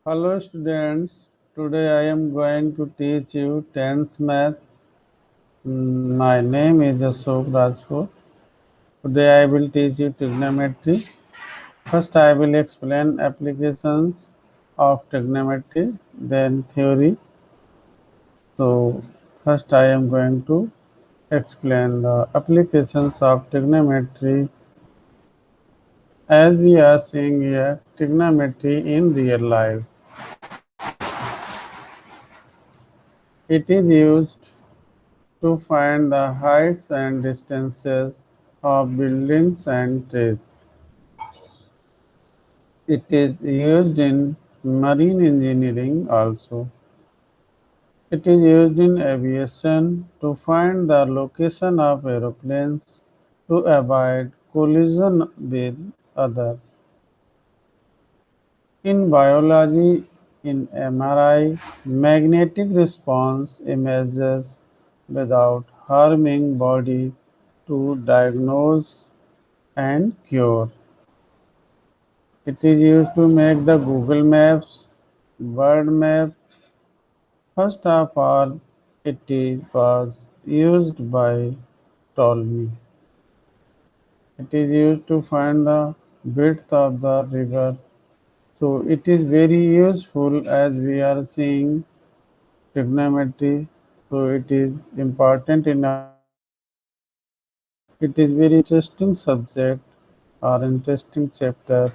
Hello students, today I am going to teach you tense math. My name is Ashok Rajput. Today I will teach you trigonometry. First I will explain applications of trigonometry, then theory. So first I am going to explain the applications of trigonometry. As we are seeing here, trigonometry in real life. It is used to find the heights and distances of buildings and trees. It is used in marine engineering also. It is used in aviation to find the location of aeroplanes to avoid collision with others. In biology, in MRI, magnetic response images without harming body to diagnose and cure. It is used to make the Google Maps, World Map. First of all, was used by Ptolemy. It is used to find the width of the river. So it is very useful as we are seeing trigonometry. So it is important in our daily life. It is very interesting subject or interesting chapter.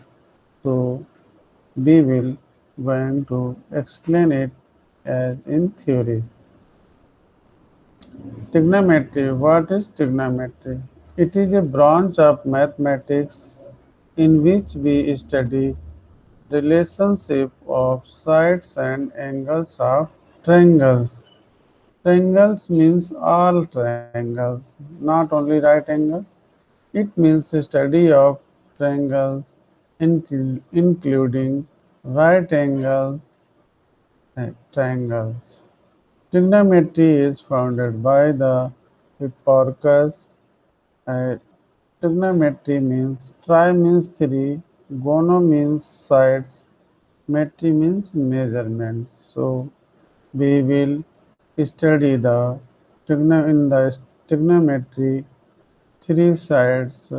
So we will going to explain it as in theory. Trigonometry. What is trigonometry? It is a branch of mathematics in which we study relationship of sides and angles of triangles. Triangles means all triangles, not only right angles. It means the study of triangles, including right angles and triangles. Trigonometry is founded by the Hipparchus. Uh, Trigonometry means tri means three, gono means sides, metry means measurement. So we will study the in the trigonometry three sides,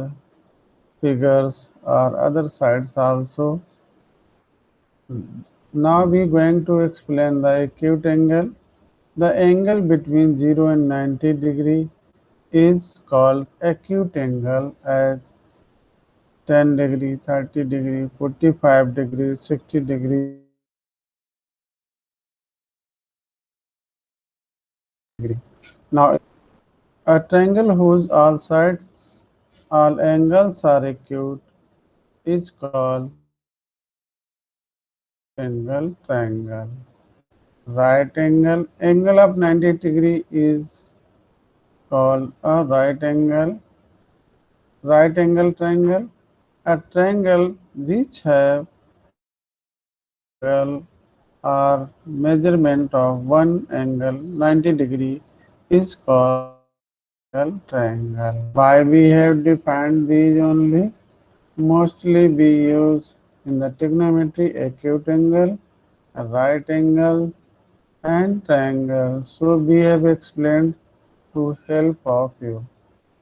figures or other sides also. Now we going to explain the acute angle. The angle between 0 and 90 degree is called acute angle as 10 degree, 30 degree, 45 degree, 60 degree. Now a triangle whose all angles are acute is called acute angle triangle. Angle of 90 degree is called a right angle triangle. A triangle which have angle or measurement of one angle 90 degree is called angle triangle. Why we have defined these only? Mostly we use in the trigonometry acute angle, right angle and triangle. So we have explained to help of you.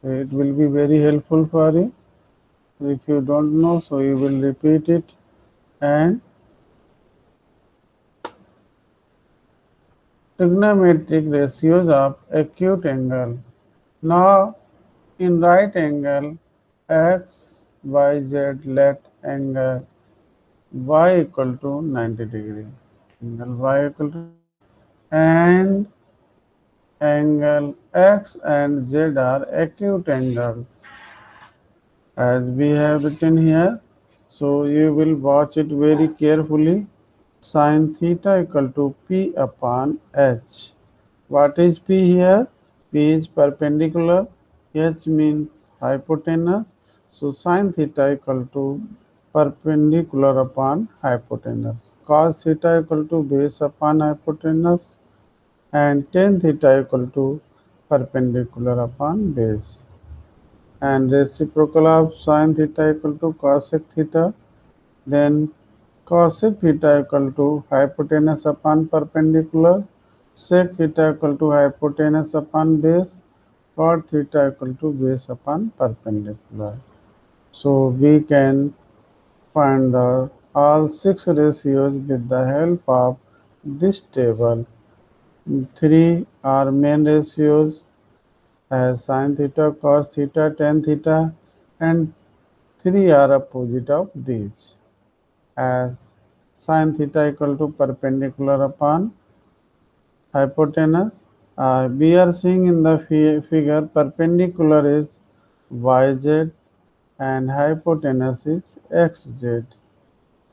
It will be very helpful for you. If you don't know, so you will repeat it. And trigonometric ratios of acute angle. Now in right angle, x, y, z, let angle y equal to 90 degree. Angle y equal to and angle x and z are acute angles as we have written here. So you will watch it very carefully. Sin theta equal to p upon h. What is p here? P is perpendicular, h means hypotenuse. So sin theta equal to perpendicular upon hypotenuse. Cos theta equal to base upon hypotenuse and tan theta equal to perpendicular upon base. And reciprocal of sin theta equal to cosec theta, then cosec theta equal to hypotenuse upon perpendicular, sec theta equal to hypotenuse upon base, cot theta equal to base upon perpendicular. So we can find the all six ratios with the help of this table. Three are main ratios as sin theta, cos theta, tan theta, and three are opposite of these as sin theta equal to perpendicular upon hypotenuse. We are seeing in the figure perpendicular is yz and hypotenuse is xz.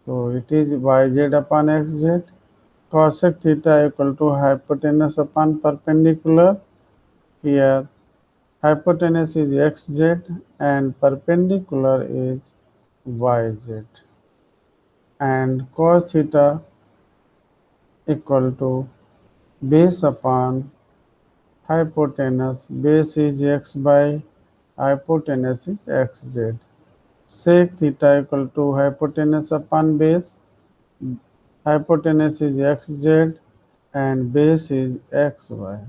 So it is yz upon xz. Cosec theta equal to hypotenuse upon perpendicular. Here hypotenuse is xz and perpendicular is yz. And cos theta equal to base upon hypotenuse. Base is x by hypotenuse is xz. Sec theta equal to hypotenuse upon base. Hypotenuse is xz and base is xy.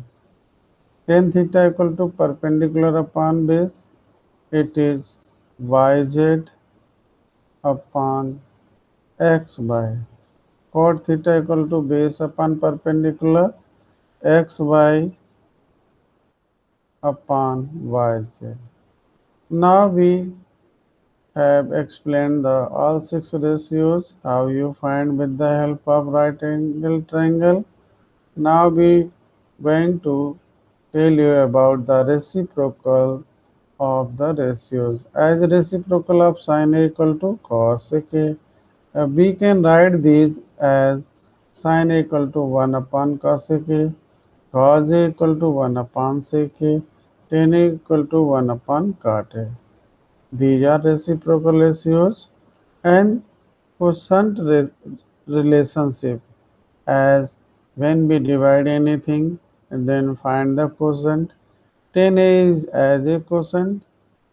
Tan theta equal to perpendicular upon base. It is yz upon xy. Cot theta equal to base upon perpendicular xy upon yz. Now we have explained the all six ratios, how you find with the help of right angle triangle. Now we going to tell you about the reciprocal of the ratios. As reciprocal of sin A equal to cos A, we can write these as sin A equal to 1 upon cos A, cos A equal to 1 upon sec A, tan A equal to 1 upon cot A. These are reciprocal ratios and quotient relationship, as when we divide anything and then find the quotient. Tan A is as a quotient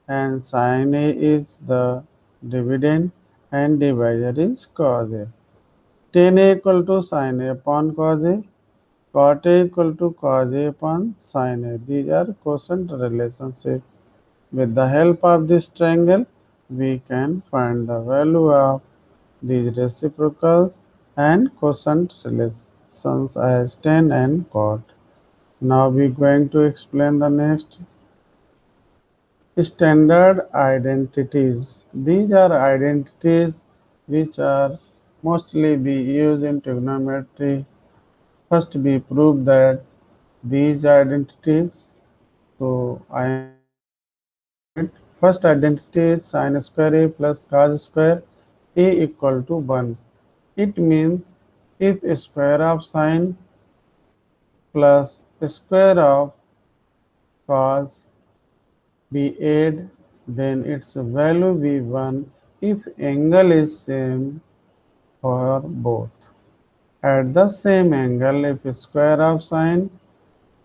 and sin A is the dividend and divisor is cos A. Tan A equal to sin A upon cos A, cot A equal to cos A upon sin A. These are quotient relationship. With the help of this triangle, we can find the value of these reciprocals and quotient relations as tan and cot. Now we are going to explain the next. Standard identities. These are identities which are mostly be used in trigonometry. First we prove that these identities. So I am going to prove it. First identity is sin square A plus cos square A equal to 1. It means if square of sin plus square of cos be add, then its value be 1 if angle is same for both. At the same angle, if square of sin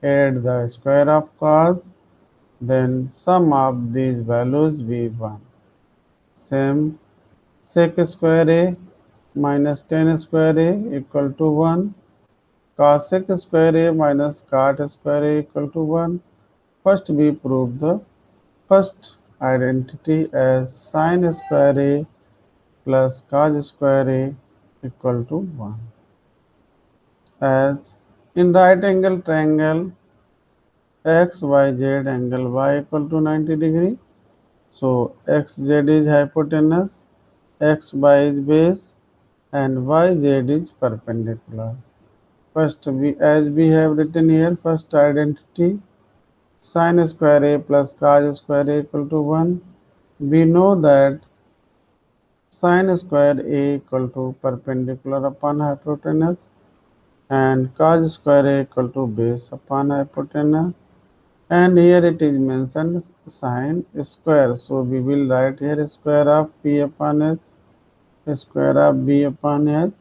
add the square of cos, then sum of these values be 1. Same sec square A minus tan square A equal to 1. Cosec square A minus cot square A equal to 1. First we prove the first identity as sin square A plus cos square A equal to 1. As in right angle triangle XYZ angle y equal to 90 degree. So XZ is hypotenuse, XY is base and YZ is perpendicular. First as we have written here, first identity sin square A plus cos square A equal to 1. We know that sin square A equal to perpendicular upon hypotenuse and cos square A equal to base upon hypotenuse, and here it is mentioned sin square. So we will write here square of P upon H, square of B upon H.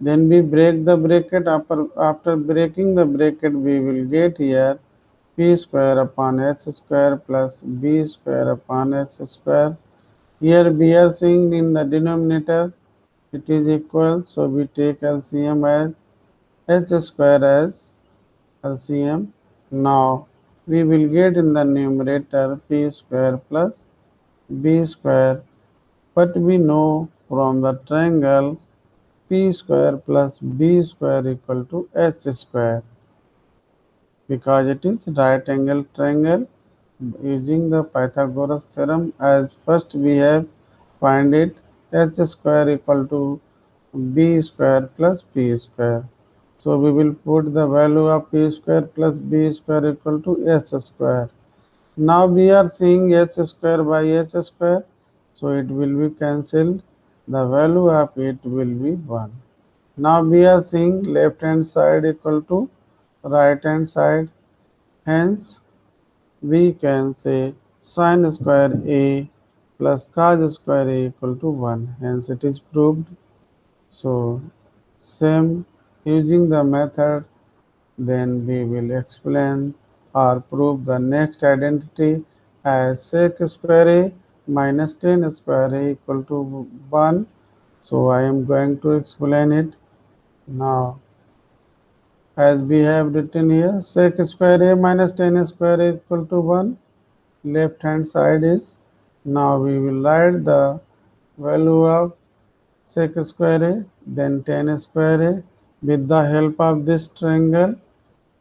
Then we break the bracket. After breaking the bracket, we will get here P square upon H square plus B square upon H square. Here we are seeing in the denominator it is equal, so we take LCM as h square as LCM. Now we will get in the numerator p square plus b square, but we know from the triangle p square plus b square equal to h square, because it is right angle triangle. Using the Pythagoras theorem, as first we have find it h square equal to b square plus p square. So we will put the value of p square plus b square equal to h square. Now we are seeing h square by h square, so it will be cancelled. The value of it will be 1. Now we are seeing left hand side equal to right hand side. Hence we can say sin square a plus cos square a equal to 1. Hence it is proved. So same using the method, then we will explain or prove the next identity as sec square a minus tan square a equal to 1. So I am going to explain it now. As we have written here, sec square a minus tan square a equal to 1. Left hand side is, now we will write the value of sec square a, then tan square a. With the help of this triangle,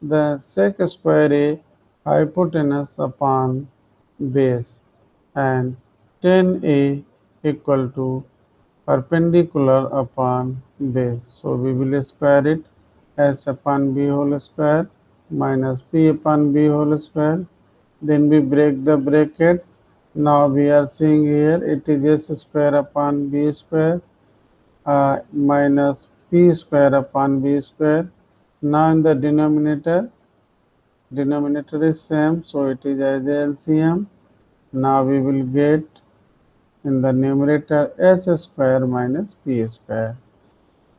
the sec square a hypotenuse upon base and tan a equal to perpendicular upon base. So we will square it s upon b whole square minus p upon b whole square. Then we break the bracket. Now we are seeing here it is s square upon b square minus p square upon b square. Now in the denominator is same, so it is as LCM. Now we will get in the numerator h square minus p square.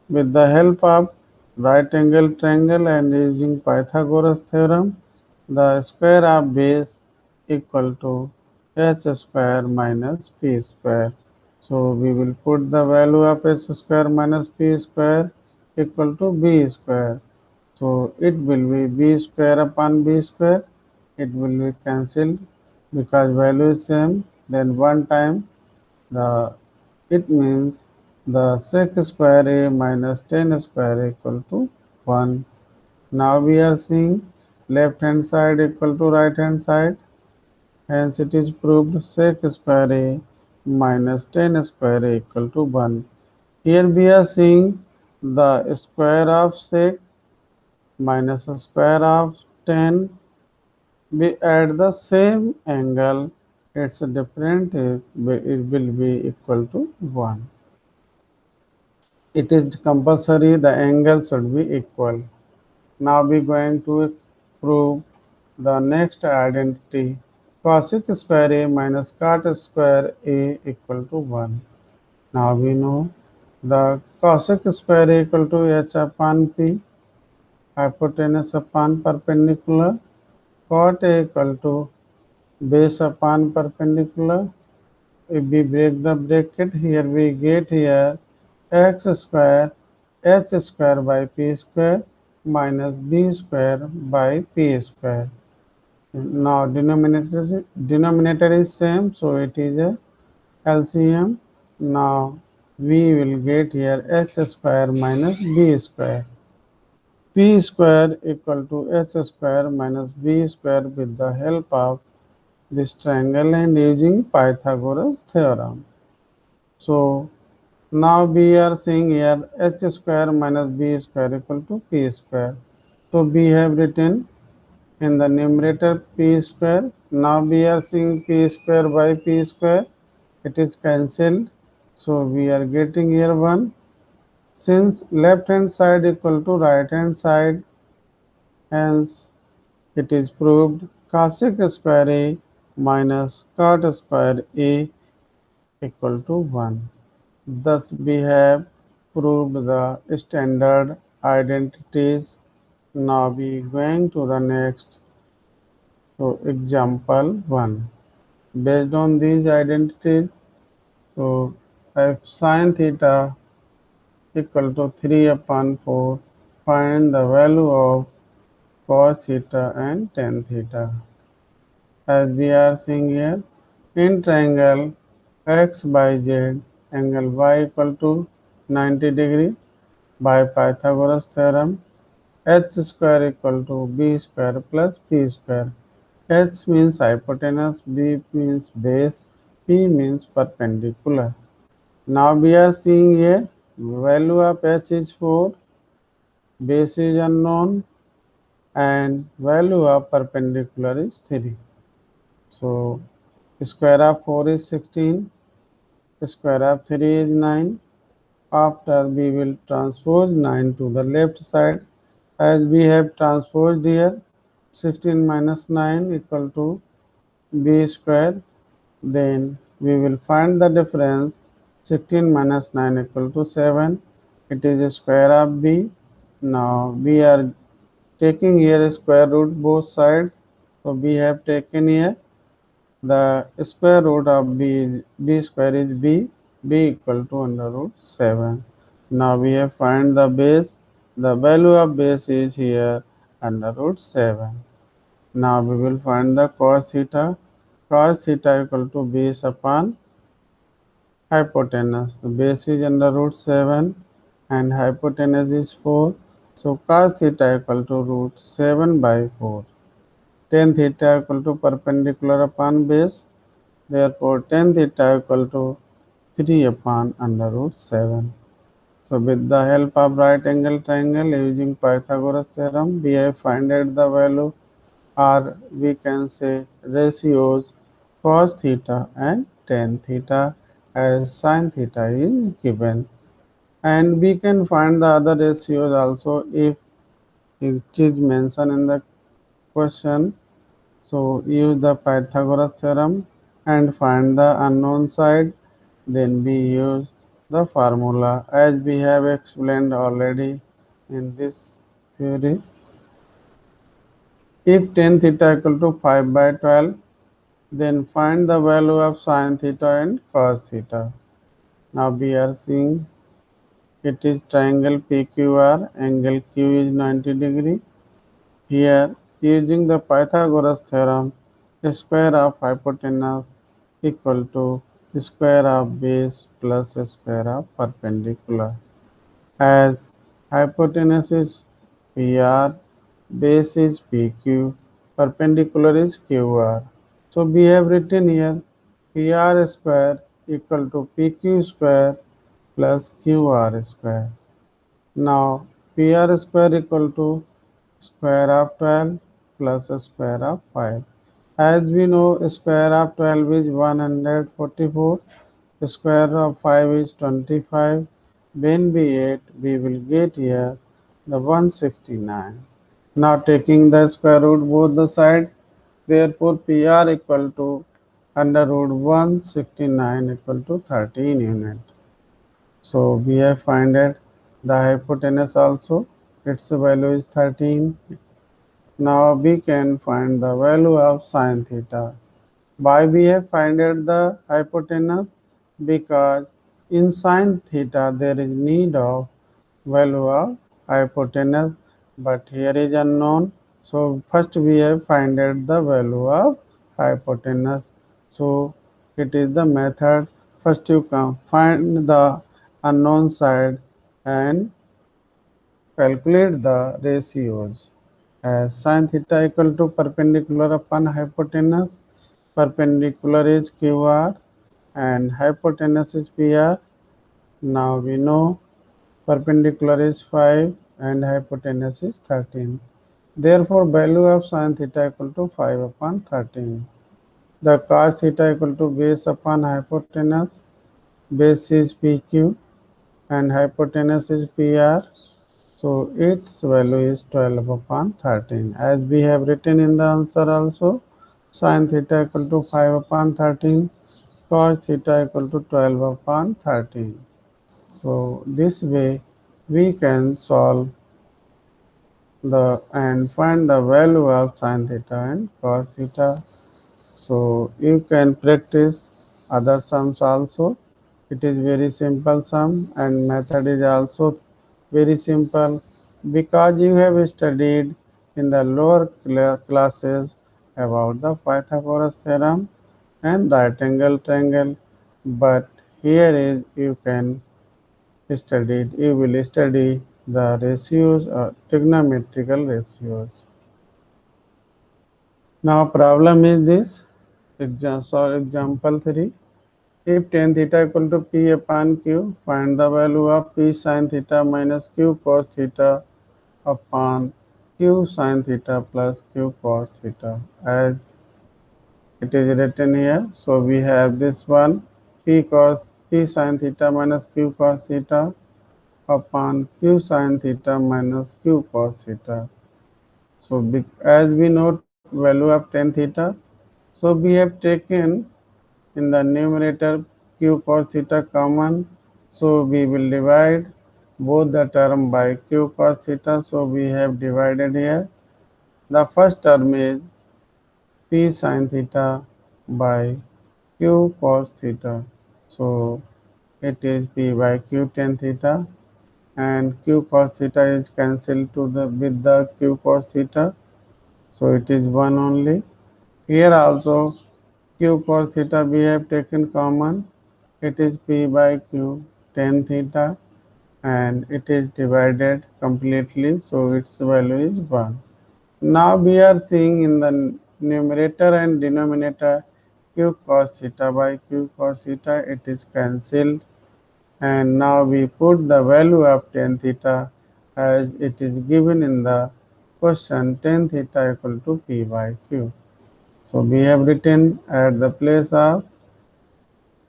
With the help of right angle triangle and using Pythagoras theorem, the square of base equal to h square minus p square. So we will put the value of h square minus p square equal to b square. So it will be b square upon b square. It will be cancelled because value is same. Then one time the it means the sec square a minus tan square equal to 1. Now we are seeing left hand side equal to right hand side. Hence it is proved sec square a minus tan square a equal to 1. Here we are seeing the square of sec minus the square of tan. We add the same angle. Its difference is it will be equal to 1. It is compulsory the angle should be equal. Now we are going to prove the next identity. Cosec square a minus cot square a equal to 1. Now we know the cosec square a equal to h upon p, hypotenuse upon perpendicular, cot a equal to base upon perpendicular. If we break the bracket, here we get here x square h square by p square minus b square by p square. Now denominator is same, so it is a LCM. Now we will get here h square minus b square. P square equal to h square minus b square with the help of this triangle and using Pythagoras theorem. So now we are seeing here h square minus b square equal to p square. So we have written in the numerator p square. Now we are seeing p square by p square. It is cancelled. So we are getting here 1. Since left hand side equal to right hand side, hence it is proved cosec square a minus cot square a equal to 1. Thus we have proved the standard identities. Now we going to the next. So example 1. Based on these identities, so if sin theta equal to 3 upon 4. Find the value of cos theta and tan theta. As we are seeing here, in triangle x by z, angle y equal to 90 degree by Pythagoras theorem, h square equal to b square plus p square. H means hypotenuse, b means base, p means perpendicular. Now we are seeing here value of h is 4, base is unknown, and value of perpendicular is 3. So square of 4 is 16, square of 3 is 9. After we will transpose 9 to the left side, as we have transposed here, 16 minus 9 equal to b square. Then we will find the difference. 16 minus 9 equal to 7. It is a square of b. Now we are taking here a square root both sides. So we have taken here the square root of b square is b equal to under root 7. Now we have find the base. The value of base is here under root 7. Now we will find the cos theta. Cos theta equal to base upon hypotenuse. The base is under root 7 and hypotenuse is 4. So cos theta equal to root 7 by 4. Tan theta equal to perpendicular upon base. Therefore tan theta equal to 3 upon under root 7. So with the help of right angle triangle using Pythagoras theorem, we have found the value, or we can say ratios, cos theta and tan theta, as sin theta is given. And we can find the other ratios also if it is mentioned in the question. So use the Pythagoras theorem and find the unknown side. Then we use the formula as we have explained already in this theory. If tan theta equal to 5 by 12, then find the value of sin theta and cos theta. Now we are seeing it is triangle PQR, angle Q is 90 degree. Here, using the Pythagoras theorem, square of hypotenuse equal to square of base plus square of perpendicular. As hypotenuse is PR, base is PQ, perpendicular is QR. So we have written here PR square equal to PQ square plus QR square. Now PR square equal to square of 12 plus square of 5. As we know, square of 12 is 144, square of 5 is 25. When we add, we will get here the 169. Now taking the square root both the sides, therefore PR equal to under root 169 equal to 13 unit. So we have found the hypotenuse also, its value is 13. Now we can find the value of sin theta. Why we have found the hypotenuse? Because in sin theta there is need of value of hypotenuse, but here is unknown. So first we have found the value of hypotenuse. So it is the method. First you can find the unknown side and calculate the ratios. As sin theta equal to perpendicular upon hypotenuse, perpendicular is QR and hypotenuse is PR. Now we know perpendicular is 5 and hypotenuse is 13. Therefore, value of sin theta equal to 5 upon 13. The cos theta equal to base upon hypotenuse, base is PQ and hypotenuse is PR. So its value is 12 upon 13. As we have written in the answer also, sin theta equal to 5 upon 13, cos theta equal to 12 upon 13. So this way we can solve and find the value of sin theta and cos theta. So you can practice other sums also. It is very simple sum, and method is also very simple because you have studied in the lower classes about the Pythagoras theorem and right angle triangle. But here is you will study the ratios or trigonometrical ratios. Now problem is this. Example 3. If tan theta equal to P upon Q, find the value of P sin theta minus Q cos theta upon Q sin theta plus Q cos theta as it is written here. So we have this one P sin theta minus Q cos theta upon Q sin theta minus Q cos theta. So as we know value of tan theta, so we have taken in the numerator q cos theta common, so we will divide both the term by q cos theta. So we have divided here. The first term is p sin theta by q cos theta. So it is p by q tan theta, and q cos theta is cancelled to the with the q cos theta. So it is 1 only. Here also q cos theta we have taken common. It is p by q tan theta, and it is divided completely, so its value is 1. Now we are seeing in the numerator and denominator q cos theta by q cos theta, it is cancelled, and now we put the value of tan theta as it is given in the question, tan theta equal to p by q. So we have written at the place of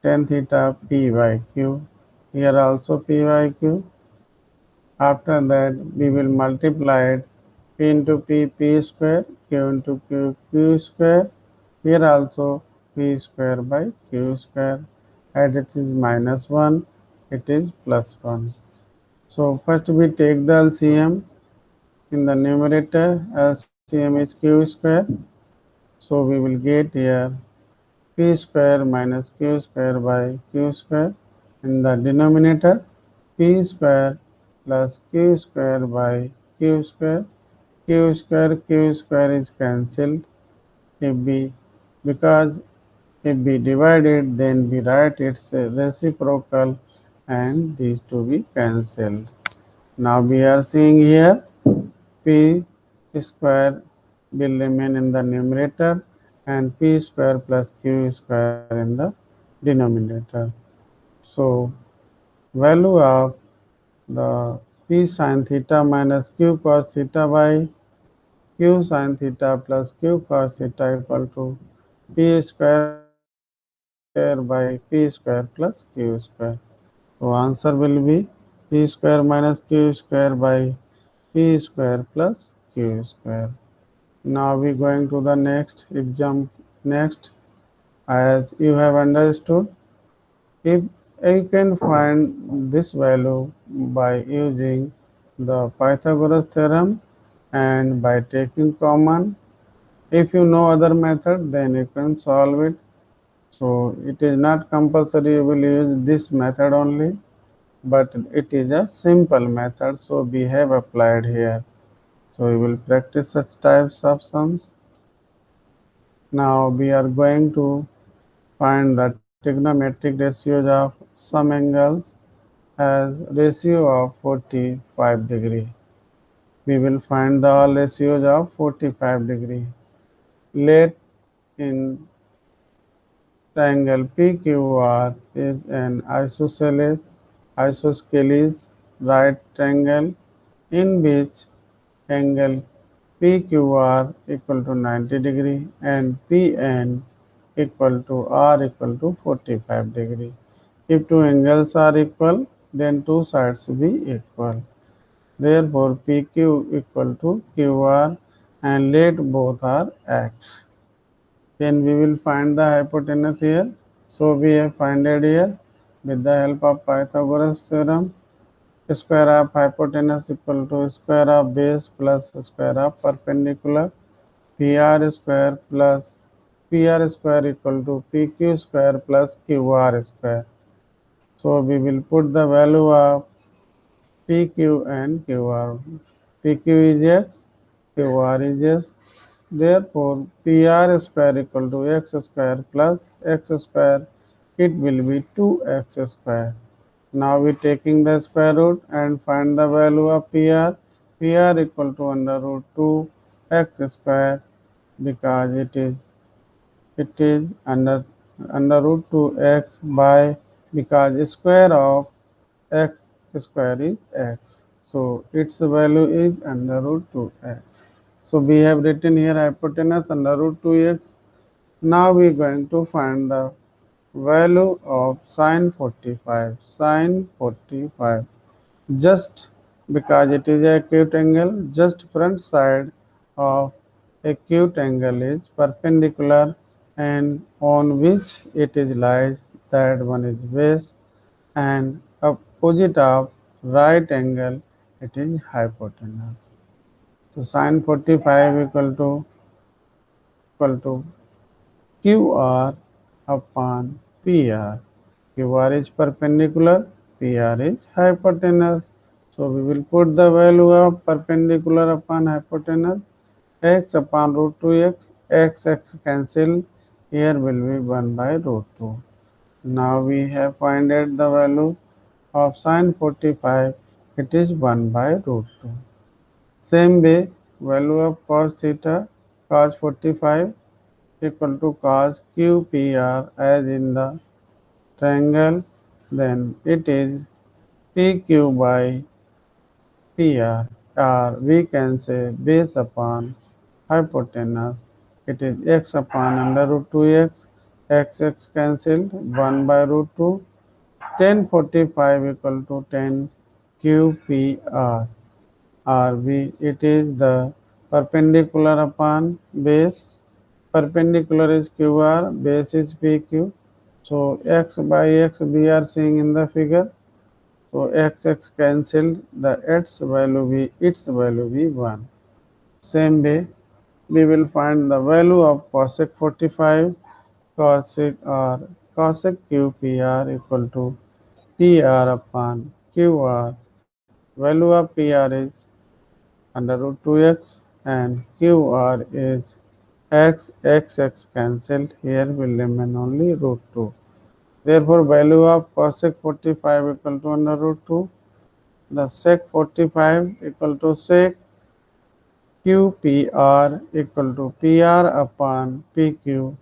tan theta p by q. Here also p by q. After that we will multiply it p into p square, q into q square. Here also p square by q square. As it is minus 1, it is plus 1. So first we take the LCM in the numerator. LCM is q square. So we will get here p square minus q square by q square. In the denominator, p square plus q square by q square. Q square is cancelled. If we because if we divide it, then we write its reciprocal, and these two be cancelled. Now we are seeing here p square will remain in the numerator and p square plus q square in the denominator. So value of the p sin theta minus q cos theta by q sin theta plus q cos theta equal to p square by p square plus q square. So answer will be p square minus q square by p square plus q square. Now we going to the next exam. Next, as you have understood, if you can find this value by using the Pythagoras theorem and by taking common. If you know other method, then you can solve it. So it is not compulsory you will use this method only, but it is a simple method, so we have applied here. So we will practice such types of sums. Now we are going to find the trigonometric ratios of some angles as ratio of 45 degree. We will find the all ratios of 45 degree. Let in triangle PQR is an isosceles right triangle in which angle PQR equal to 90 degree and PN equal to R equal to 45 degree. If two angles are equal, then two sides be equal. Therefore, PQ equal to QR, and let both are X. Then we will find the hypotenuse here. So we have found it here with the help of Pythagoras theorem. Square of hypotenuse equal to square of base plus square of perpendicular. PR square equal to PQ square plus QR square. So we will put the value of PQ and QR. PQ is x, QR is s. Therefore, PR square equal to x square plus x square. It will be 2x square. Now we taking the square root and find the value of PR. PR equal to under root 2 x square because it is under root 2x by because square of x square is x. So its value is under root 2x. So we have written here hypotenuse under root 2x. Now we are going to find the value of sine 45. Sine 45. Just because it is a acute angle, just front side of acute angle is perpendicular and on which it is lies, that one is base, and opposite of right angle it is hypotenuse. So sine 45 equal to QR upon PR. QR is perpendicular, PR is hypotenuse. So we will put the value of perpendicular upon hypotenuse, x upon root 2x, x cancel, here will be 1 by root 2. Now we have found the value of sine 45, it is 1 by root 2. Same way, value of cos theta, cos 45 equal to cos QPR as in the triangle, then it is PQ by PR, or we can say base upon hypotenuse. It is x upon under root 2x, x cancelled, 1 by root 2, 1045 equal to 10 QPR, or it is the perpendicular upon base. Perpendicular is QR, base is PQ. So x by x we are seeing in the figure. So x cancelled, the its value be 1. Same way, we will find the value of cosec 45, cosec or cosec QPR equal to PR upon QR. Value of PR is under root 2x and QR is x cancelled, here will remain only root 2. Therefore, value of cosec 45 equal to under root 2. The sec 45 equal to sec QPR equal to PR upon PQ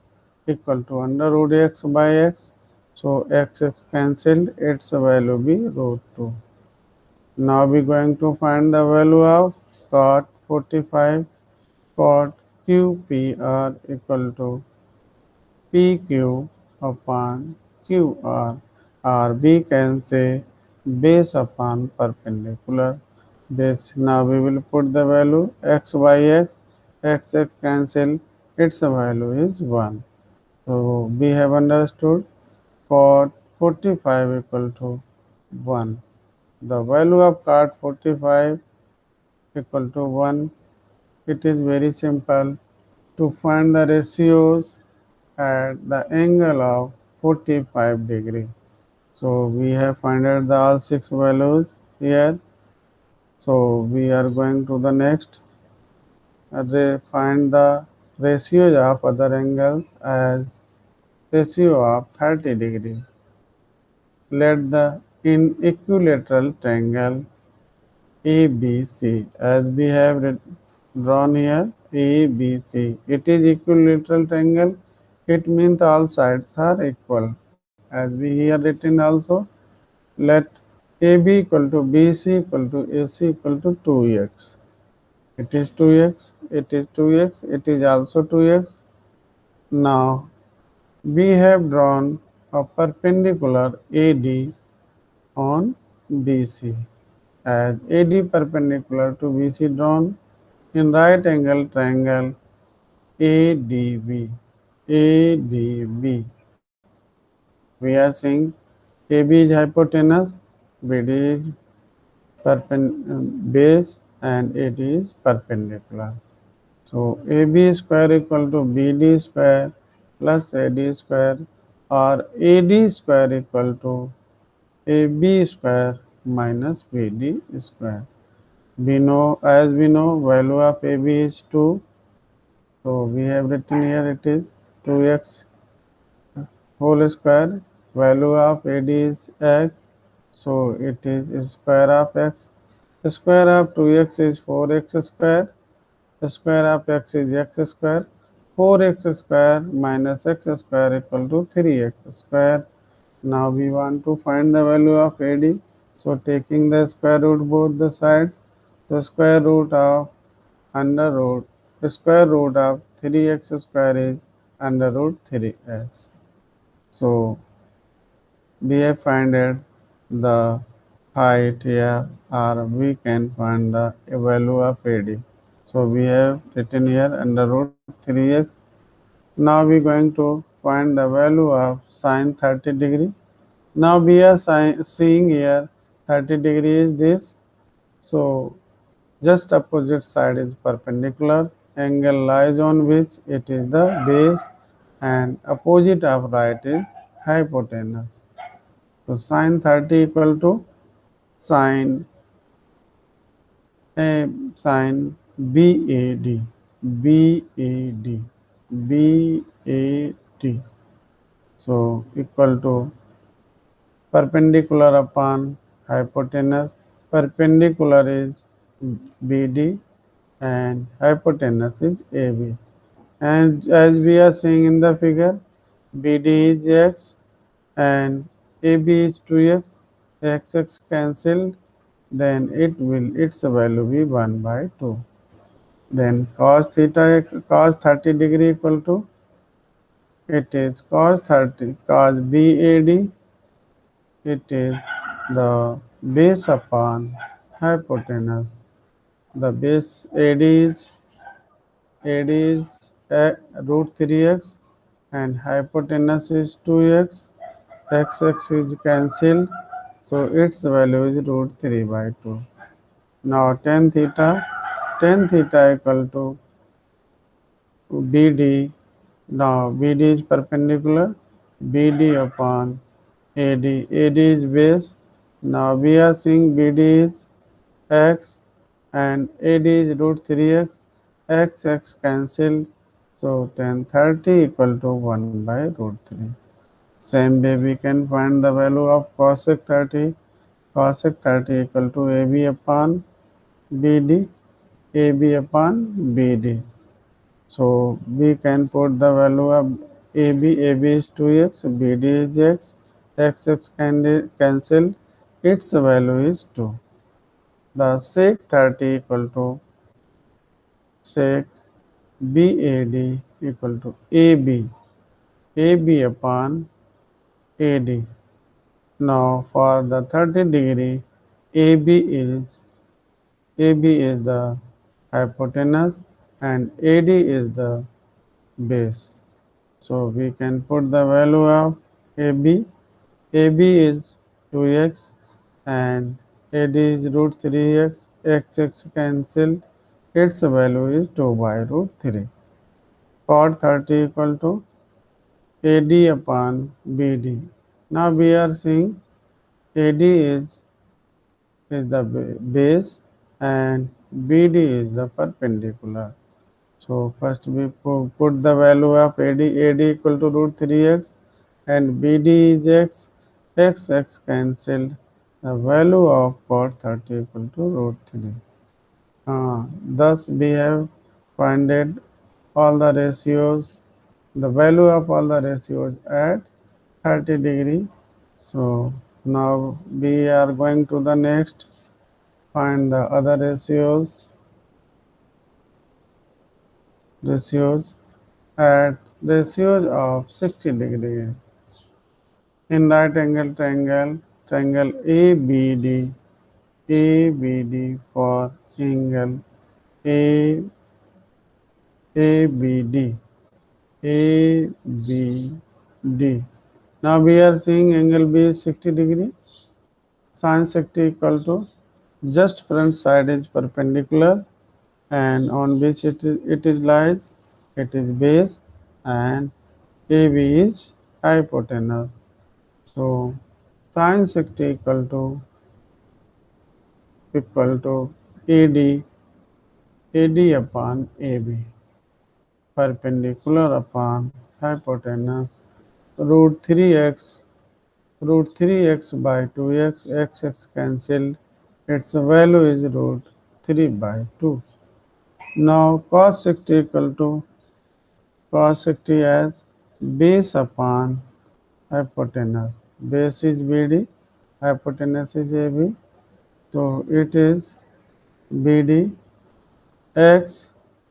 equal to under root x by x. So x cancelled, its value be root 2. Now we are going to find the value of cot 45. Cot QPR equal to PQ upon QR, or we can say base upon perpendicular base. Now we will put the value x by x cancel, its value is 1. So we have understood cot 45 equal to 1. The value of cot 45 equal to 1. It is very simple to find the ratios at the angle of 45 degree. So we have found out the all 6 values here. So we are going to the next. Find the ratios of other angles as ratio of 30 degree. Let the in equilateral triangle ABC, as we have drawn here, ABC. It is equilateral triangle. It means all sides are equal. As we here written also, let AB equal to BC equal to AC equal to 2x. It is 2x, it is 2x, it is also 2x. Now, we have drawn a perpendicular AD on BC. As AD perpendicular to BC drawn in right angle triangle ADB. ADB. We are saying AB is hypotenuse, BD is base, and AD is perpendicular. So AB square equal to BD square plus AD square, or AD square equal to AB square minus BD square. As we know, value of AB is 2. So we have written here it is 2x whole square. Value of AD is x. So it is square of x. The square of 2x is 4x square. The square of x is x square. 4x square minus x square equal to 3x square. Now we want to find the value of AD. So taking the square root both the sides, the square root of under root, the square root of 3x square is under root 3x. So we have found the height here, or we can find the value of AD. So we have written here under root 3x. Now we are going to find the value of sine 30 degree. Now we are seeing here 30 degree is this. So just opposite side is perpendicular. Angle lies on which it is the base, and opposite of right is hypotenuse. So sine 30 equal to sine sine BAD, BAD, BAD. So equal to perpendicular upon hypotenuse. Perpendicular is BD and hypotenuse is AB. And as we are seeing in the figure, BD is x and AB is 2x. X cancelled, then its value be 1 by 2. Then cos 30 degree equal to, it is cos 30 cos BAD, it is the base upon hypotenuse. The base AD is root 3x and hypotenuse is 2x. X is cancelled, so its value is root 3 by 2. Now tan theta equal to BD. Now BD is perpendicular, BD upon AD. AD is base. Now we are seeing BD is x and AD is root 3x. X cancelled, so tan 30 equal to 1 by root 3. Same way we can find the value of cosec 30. Cosec 30 equal to AB upon BD, AB upon BD. So we can put the value of AB is 2x, BD is x can cancel, its value is 2. The sec 30 equal to sec BAD equal to AB upon AD. Now for the 30 degree, AB is the hypotenuse and AD is the base. So we can put the value of AB. AB is 2x and AD is root 3x. X cancelled. Its value is 2 by root 3. Cot 30 equal to AD upon BD. Now we are seeing AD is the base and BD is the perpendicular. So first we put the value of AD equal to root 3x and BD is x cancelled. The value of cot 30 equal to root 3. Thus we have found all the ratios, the value of all the ratios at 30 degree. So now we are going to the next, find the other ratios at ratios of 60 degree. In right angle triangle ABD for angle A ABD ABD. Now we are seeing angle B is 60 degree. Sin 60 equal to, just front side is perpendicular and on which it is lies, it is base and AB is hypotenuse. So Sin 60 equal to AD upon AB, perpendicular upon hypotenuse, root 3x, root 3x by 2x, x cancelled, its value is root 3 by 2. Now cos 60 cos 60 as base upon hypotenuse. Base is BD, hypotenuse is AB. So it is BD x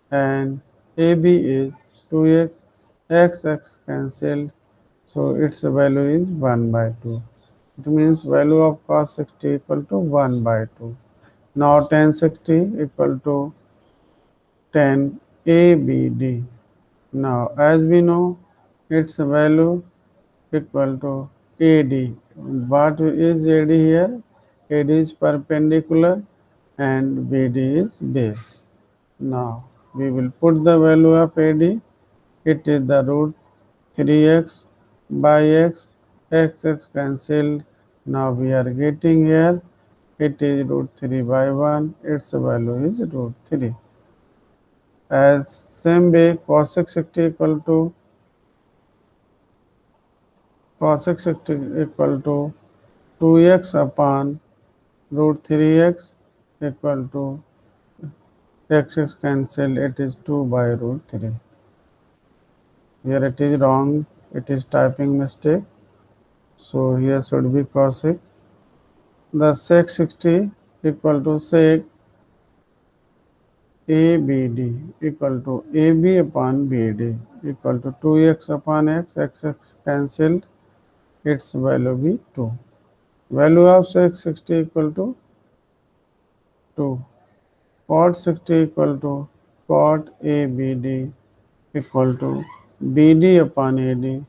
and AB is 2x, x cancelled. So its value is 1 by 2. It means value of cos 60 equal to 1 by 2. Now tan 60 equal to tan ABD. Now as we know its value equal to AD. What is AD here? AD is perpendicular and BD is base. Now we will put the value of AD. It is the root 3x by x cancelled. Now we are getting here it is root 3 by 1. Its value is root 3. As same way cosec 60 equal to cosec 60 equal to 2x upon root 3x equal to x cancelled, it is 2 by root 3. Here it is wrong, it is typing mistake. So here should be cosec. The sec 60 equal to sec ABD equal to AB upon BD equal to 2x upon x cancelled, its value be 2. Value of sec 60 equal to 2. Cot 60 equal to cot ABD equal to BD upon AD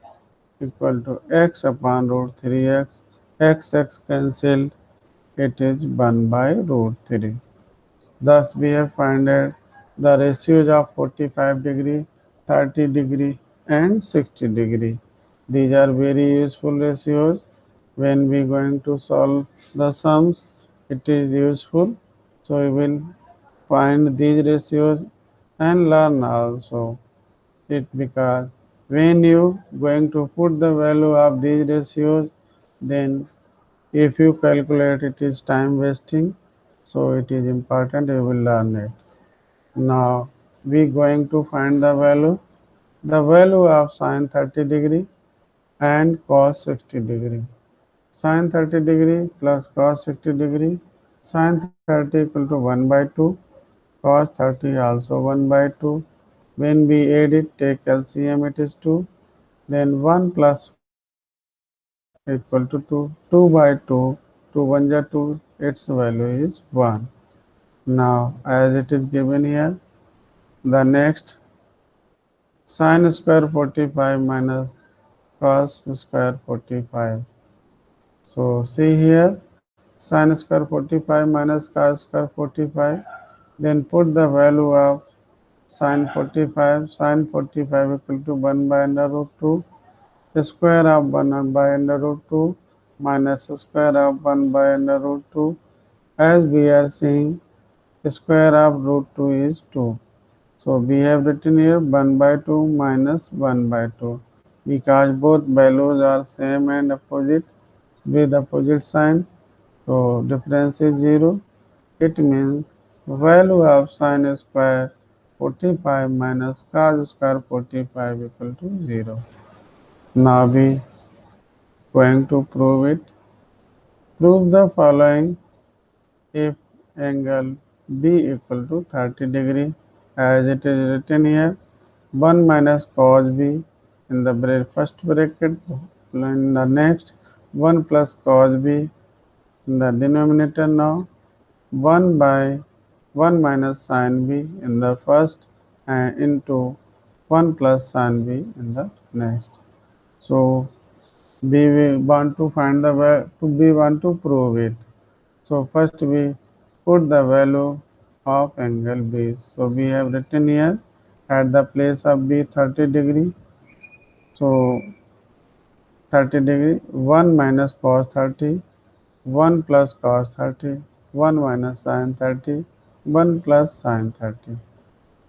equal to x upon root 3x, x cancelled, it is 1 by root 3. Thus we have found the ratios of 45 degree, 30 degree and 60 degree. These are very useful ratios. When we going to solve the sums, it is useful. So we will find these ratios and learn also it, because when you going to put the value of these ratios, then if you calculate it is time wasting. So it is important you will learn it. Now we going to find the value. The value of sine 30 degree and cos 60 degree. Sine 30 degree plus cos 60 degree. Sine 30 equal to 1 by 2. Cos 30 also 1 by 2. When we add it, take LCM, it is 2. Then 1 plus 5 equal to 2. 2 by 2. 2 1 ja 2. Its value is 1. Now as it is given here, the next sin square 45 minus cos square 45. So see here sin square 45 minus cos square 45. Then put the value of sin 45. Sin 45 equal to 1 by under root 2. Square of 1 by under root 2 minus square of 1 by under root 2. As we are seeing, square of root 2 is 2. So we have written here 1 by 2 minus 1 by 2. Because both values are same and opposite with opposite sign, so difference is 0. It means value of sin square 45 minus cos square 45 equal to 0. Now we going to prove it. Prove the following if angle B equal to 30 degree, as it is written here, 1 minus cos B in the first bracket, in the next 1 plus cos B in the denominator. Now 1 by 1 minus sin B in the first and into 1 plus sin B in the next. So we want to find we want to prove it. So first we put the value of angle B. So we have written here at the place of B 30 degree. So 30 degree, 1 minus cos 30, 1 plus cos 30, 1 minus sin 30, 1 plus sin 30.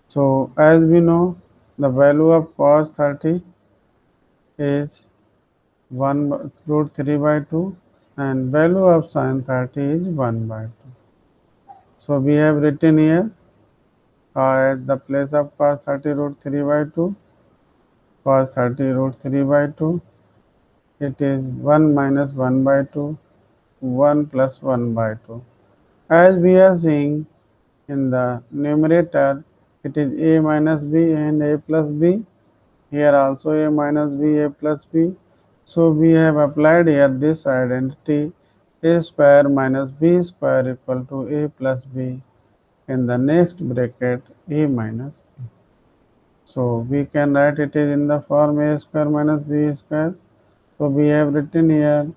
So as we know, the value of cos 30 is 1 root 3 by 2 and value of sin 30 is 1 by 2. So we have written here at the place of cos 30 root 3 by 2, cos 30 root 3 by 2, it is 1 minus 1 by 2, 1 plus 1 by 2. As we are seeing in the numerator, it is a minus b and a plus b. Here also a minus b, a plus b. So we have applied here this identity, a square minus b square equal to a plus b. In the next bracket, a minus b. So we can write it is in the form a square minus b square. So we have written here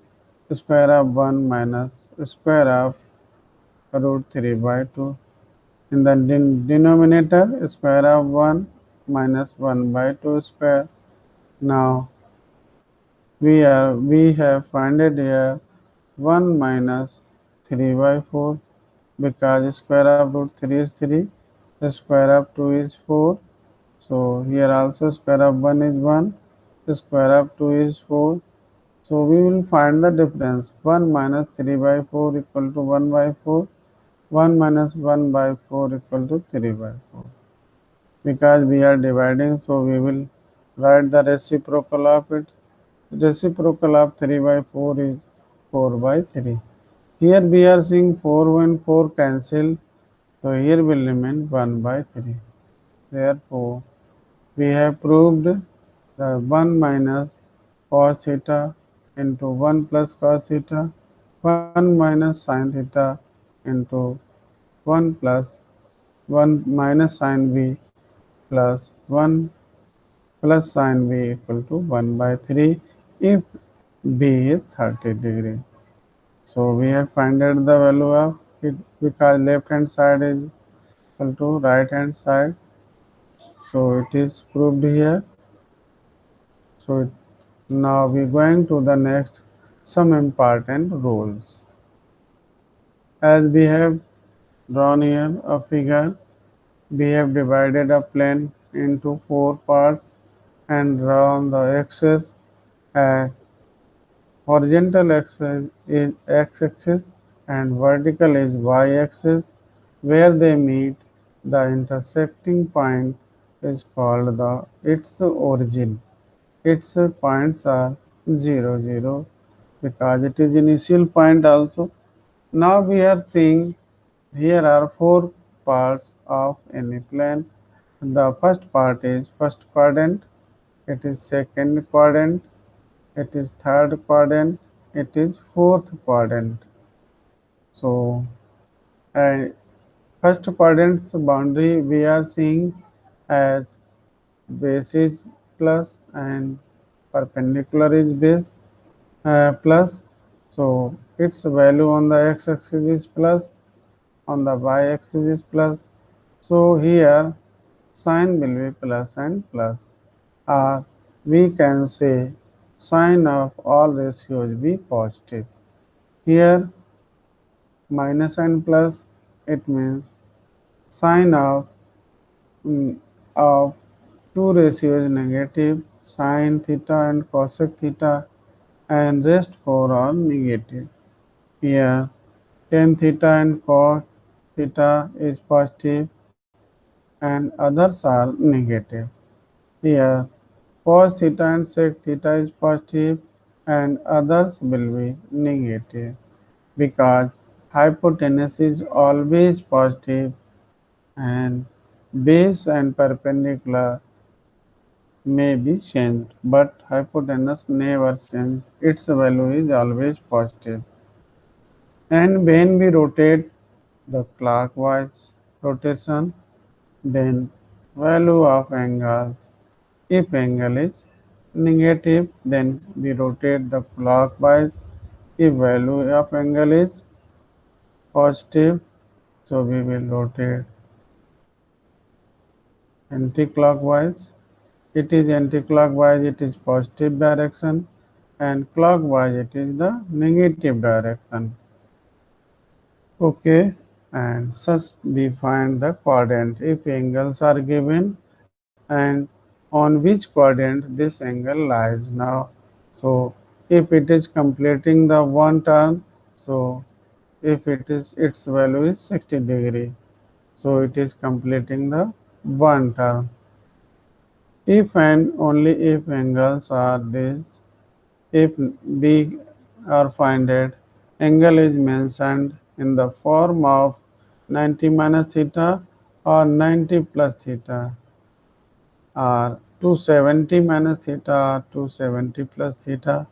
square of 1 minus square of root 3 by 2. In the denominator, square of 1 minus 1 by 2 square. Now we have found it here 1 minus 3 by 4 because square of root 3 is 3, the square of 2 is 4. So here also square of 1 is 1, the square of 2 is 4. So we will find the difference. 1 minus 3 by 4 equal to 1 by 4. 1 minus 1 by 4 equal to 3 by 4. Because we are dividing, so we will write the reciprocal of it. The reciprocal of 3 by 4 is 4 by 3. Here we are seeing 4 when 4 cancel. So here will remain 1 by 3. Therefore, we have proved the 1 minus cos theta into 1 plus cos theta, 1 minus sin theta into 1 plus 1 minus sin b plus 1 plus sin b equal to 1 by 3 if b is 30 degree. So we have found out the value of it because left hand side is equal to right hand side. So it is proved here. So now we are going to the next some important rules. As we have drawn here a figure, we have divided a plane into 4 parts and drawn the axis. Horizontal axis is x-axis and vertical is y-axis. Where they meet, the intersecting point is called its origin. Its points are 0, 0 because it is initial point also. Now we are seeing here are 4 parts of any plane. The first part is first quadrant, it is second quadrant, it is third quadrant, it is fourth quadrant. So first quadrant's boundary we are seeing as base is plus and perpendicular is base plus. So its value on the x-axis is plus, on the y-axis is plus. So here sign will be plus and plus, or we can say sign of all ratios be positive. Here minus and plus, it means sign of two ratios negative, sin theta and cosec theta, and rest 4 are negative. Here tan theta and cos theta is positive and others are negative. Here cos theta and sec theta is positive and others will be negative because hypotenuse is always positive and base and perpendicular may be changed, but hypotenuse never changes. Its value is always positive. And when we rotate the clockwise rotation, then value of angle, if angle is negative, then we rotate the clockwise. If value of angle is positive, so we will rotate anti-clockwise. It is anti-clockwise, it is positive direction. and clockwise it is the negative direction. Okay, and such we find the quadrant if angles are given and on which quadrant this angle lies. Now, so if it is completing the one turn, so if its value is 60 degree, so it is completing the one turn. If and only if angles are these, if B are finded, angle is mentioned in the form of 90 minus theta or 90 plus theta, or 270 minus theta or 270 plus theta.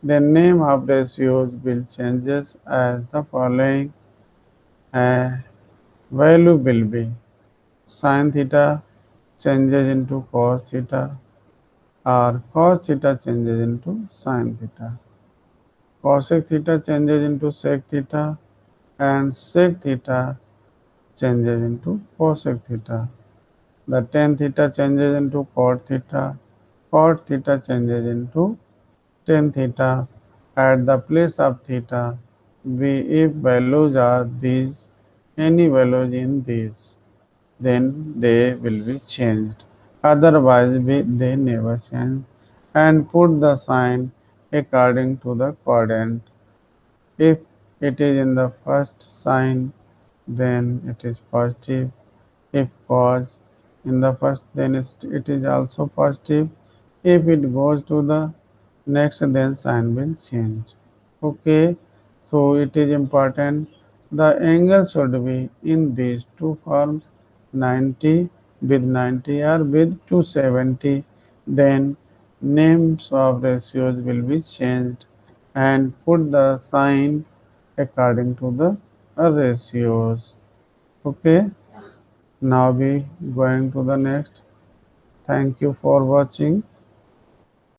The name of ratios will changes as the following. Value will be sin theta changes into cos theta, or cos theta changes into sin theta. Cosec theta changes into sec theta, and sec theta changes into cosec theta. The tan theta changes into cot theta changes into tan theta. At the place of theta, if values are these, any values in these, then they will be changed. Otherwise, they never change. And put the sign according to the quadrant. If it is in the first sign, then it is positive. If cos in the first, then it is also positive. If it goes to the next, then sign will change. Okay, so it is important. The angle should be in these two forms, 90 with 90 or with 270. Then names of ratios will be changed and put the sign according to the ratios. Okay, now we going to the next. Thank you for watching.